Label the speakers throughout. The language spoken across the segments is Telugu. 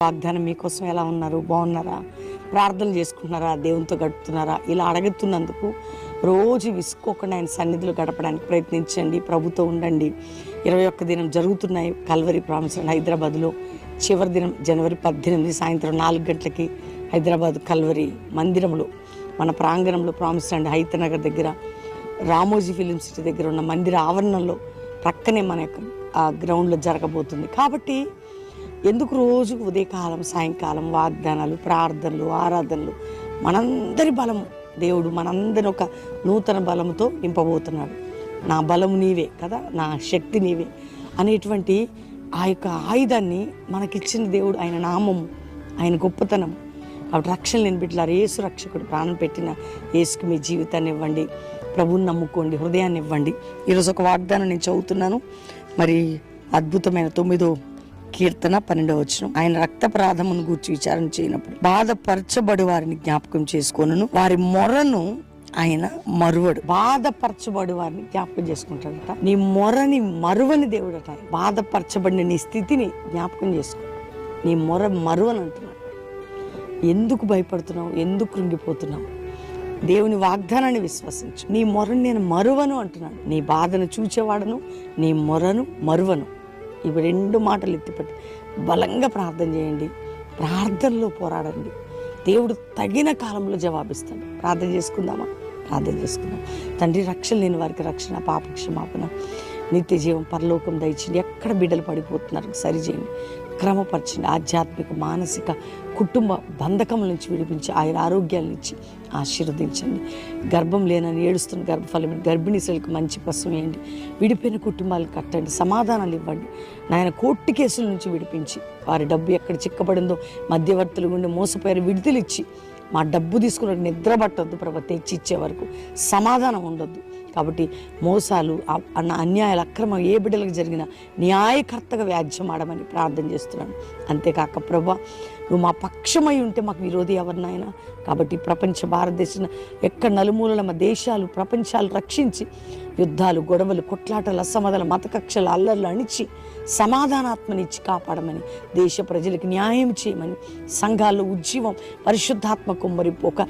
Speaker 1: వాగ్దానం మీకోసం ఎలా ఉన్నారు? బాగున్నారా? ప్రార్థన చేసుకుంటున్నారా? దేవునితో గడుపుతున్నారా? ఇలా అడుగుతున్నందుకు రోజు విసుకోకుండా ఆయన సన్నిధిలో గడపడానికి ప్రయత్నించండి. ప్రభుతో ఉండండి. 21 దినం జరుగుతున్నాయి కల్వరి ప్రామిస్ హైదరాబాద్లో. చివరి దినం జనవరి 18 సాయంత్రం 4 గంటలకి హైదరాబాద్ కల్వరి మందిరంలో, మన ప్రాంగణంలో ప్రామిస్ అండ్ హైతనగర్ దగ్గర రామోజీ ఫిలిం సిటీ దగ్గర ఉన్న మందిర ఆవరణంలో ప్రక్కనే మన యొక్క ఆ గ్రౌండ్లో జరగబోతుంది. కాబట్టి ఎందుకు రోజు ఉదయకాలం సాయంకాలం వాగ్దానాలు, ప్రార్థనలు, ఆరాధనలు, మనందరి బలము దేవుడు మనందరి ఒక నూతన బలముతో నింపబోతున్నాడు. నా బలము నీవే కదా, నా శక్తి నీవే అనేటువంటి ఆ యొక్క ఆయుధాన్ని మనకిచ్చిన దేవుడు. ఆయన నామము, ఆయన గొప్పతనం. కాబట్టి రక్షణ లేని బిడ్డలారా, యేసు రక్షకుడు ప్రాణం పెట్టిన యేసుకి మీ జీవితాన్ని ఇవ్వండి. ప్రభువుని నమ్ముకోండి, హృదయాన్ని ఇవ్వండి. ఈరోజు ఒక వాగ్దానం నేను చదువుతున్నాను. మరి అద్భుతమైన 9వ కీర్తన 12వ వచనం. ఆయన రక్తప్రాధమును గూర్చి విచారణ చేయనప్పుడు బాధపరచబడి వారిని జ్ఞాపకం చేసుకొనును, వారి మొరను ఆయన మరువడు. బాధపరచబడి వారిని జ్ఞాపకం చేసుకుంటాడట. నీ మొరని మరువని దేవుడట. బాధపరచబడిన నీ స్థితిని జ్ఞాపకం చేసుకో. నీ మొర మరువని అంటున్నాడు. ఎందుకు భయపడుతున్నావు? ఎందుకు కృంగిపోతున్నావు? దేవుని వాగ్దానాన్ని విశ్వసించు. నీ మొరను నేను మరువను అంటున్నాడు. నీ బాధను చూచేవాడను, నీ మొరను మరువను. ఇవి 2 మాటలు ఎత్తిపట్టి బలంగా ప్రార్థన చేయండి. ప్రార్థనలో పోరాడండి. దేవుడు తగిన కాలంలో జవాబిస్తాడు. ప్రార్థన చేసుకుందామా? ప్రార్థన చేసుకుందాం. తండ్రి, రక్షణ లేని వారికి రక్షణ, పాప క్షమాపణ, నిత్య జీవం, పరలోకం దయచేయండి. ఎక్కడ బిడ్డలు పడిపోతున్నారు సరిచేయండి, క్రమపరచండి. ఆధ్యాత్మిక, మానసిక, కుటుంబ బంధకముల నుంచి విడిపించి ఆయన ఆరోగ్యాలను ఇచ్చి ఆశీర్వదించండి. గర్భం లేనని ఏడుస్తున్న గర్భఫలం గర్భిణీ స్త్రీలకు మంచి ప్రసవం వేయండి. విడిపోయిన కుటుంబాలు కట్టండి, సమాధానాలు ఇవ్వండి. నాయన కోర్టు కేసుల నుంచి విడిపించి వారి డబ్బు ఎక్కడ చిక్కబడిందో మధ్యవర్తులు గుండి మోసపోయారు విడుదల ఇచ్చి, మా డబ్బు తీసుకున్న నిద్ర పట్టొద్దు ప్రభు, తెచ్చి ఇచ్చే వరకు సమాధానం ఉండొద్దు. కాబట్టి మోసాలు, అన్యాయాలు, అక్రమం ఏ బిడ్డలకు జరిగినా న్యాయకర్తగా వ్యాజ్యం ఆడమని ప్రార్థన చేస్తున్నాను. అంతేకాక ప్రభా, నువ్వు మా పక్షమై ఉంటే మాకు విరోధి ఎవరినైనా. కాబట్టి ప్రపంచ భారతదేశం ఎక్కడ నలుమూలల మా దేశాలు, ప్రపంచాలు రక్షించి యుద్ధాలు, గొడవలు, కొట్లాటలు, అసమాధాలు, మతకక్షలు, అల్లర్లు అణిచి సమాధానాత్మనిచ్చి కాపాడమని, దేశ ప్రజలకు న్యాయం చేయమని, సంఘాల్లో ఉజ్జీవం, పరిశుద్ధాత్మ కుమ్మరింపు, ఒక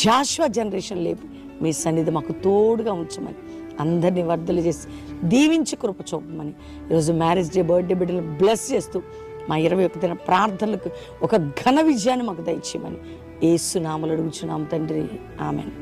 Speaker 1: జాషువా జనరేషన్ లేపు మీ సన్నిధి మాకు తోడుగా ఉంచమని, అందరినీ వర్ధలు చేసి దీవించి కృప చూపమని, ఈరోజు మ్యారేజ్ డే, బర్త్డే బిడ్డలను బ్లెస్ చేస్తూ మా 21 దిన ప్రార్థనలకు ఒక ఘన విజయాన్ని మాకు దయచేయమని యేసు నామములో అడుగుచున్నాము తండ్రి. ఆమేన్.